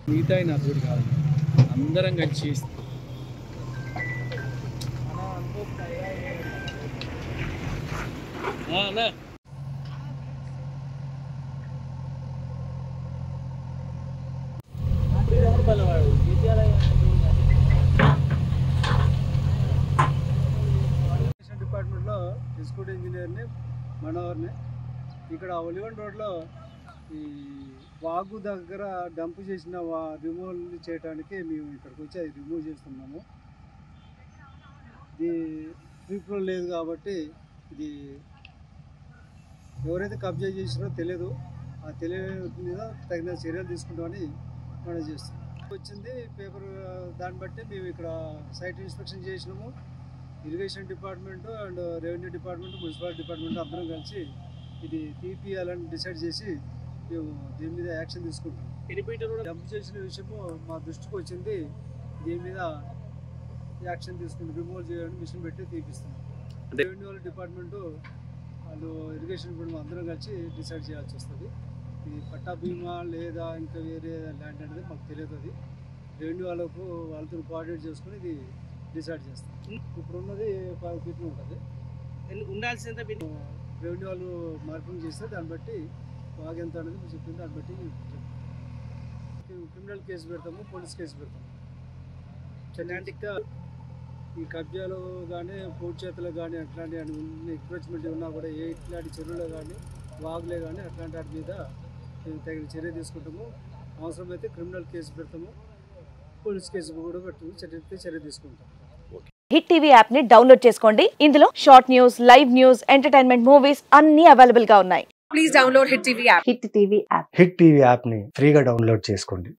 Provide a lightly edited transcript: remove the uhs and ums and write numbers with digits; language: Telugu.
మిగతా నా తోటి కాదు, అందరం కలిసి అన్నా డిపార్ట్మెంట్లో ఎగ్జిక్యూటివ్ ఇంజనీర్ని మనోహర్ని. ఇక్కడ ఒలివన్ రోడ్లో ఈ వాగు దగ్గర డంప్ చేసిన రిమూవల్ చేయడానికి మేము ఇక్కడికి వచ్చి అది రిమూవ్ చేస్తున్నాము. ఇది ఫ్రీఫ్లో లేదు కాబట్టి ఇది ఎవరైతే కబ్జా చేసినో తెలియదు. ఆ తెలియని మీద తగిన చర్యలు తీసుకుంటామని మనం చేస్తున్నాం. వచ్చింది పేపర్, దాన్ని బట్టి మేము ఇక్కడ సైట్ ఇన్స్పెక్షన్ చేసినాము. Irrigation department and revenue department, municipality department అందరం కలిసి ఇది తీపియాలని డిసైడ్ చేసి మేము దీని మీద యాక్షన్ తీసుకుంటాం. డంప్ చేసిన విషయము మా దృష్టికి వచ్చింది. దీని మీద యాక్షన్ తీసుకుంటాం. రిమూవ్ చేయడానికి మిషన్ పెట్టి తీపిస్తాం. రెవెన్యూ డిపార్ట్మెంటు వాళ్ళు ఇరిగేషన్ డిపార్ట్మెంట్ అందరం కలిసి డిసైడ్ చేయాల్సి వస్తుంది. ఇది పట్టా బీమా లేదా ఇంకా వేరే ల్యాండ్ అనేది మాకు తెలియదు. అది రెవెన్యూ వాళ్ళతో కోఆర్డినేట్ చేసుకుని ఇది డిసైడ్ చేస్తాం. ఇప్పుడు ఉన్నది 5 ఫీట్లు ఉంటుంది ఉండాల్సింది. రెవెన్యూ వాళ్ళు మార్కింగ్ చేస్తే దాన్ని బట్టి బాగా ఎంత అనేది చెప్పింది. దాన్ని బట్టి క్రిమినల్ కేసు పెడతాము, పోలీస్ కేసు పెడతాము. చెన్నాంటిక్గా ఈ కబ్జాలు కానీ, పోటు చేతులు కానీ అట్లాంటి ఎంక్రోచ్మెంట్ ఉన్నా కూడా ఇట్లాంటి చెరువులు కానీ, వాగులే కానీ అట్లాంటి వాటి మీద మేము తగిన చర్య తీసుకుంటాము. అవసరమైతే క్రిమినల్ కేసు పెడతాము, పోలీస్ కేసు కూడా పెట్టి చర్య తీసుకుంటాం. హిట్ టీవీ యాప్ ని డౌన్లోడ్ చేసుకోండి. ఇందులో short news, live news, entertainment movies అన్ని అవైలబుల్ గా ఉన్నాయి. Please download hit TV app. Hit TV app ని ఫ్రీగా డౌన్లోడ్ చేసుకోండి.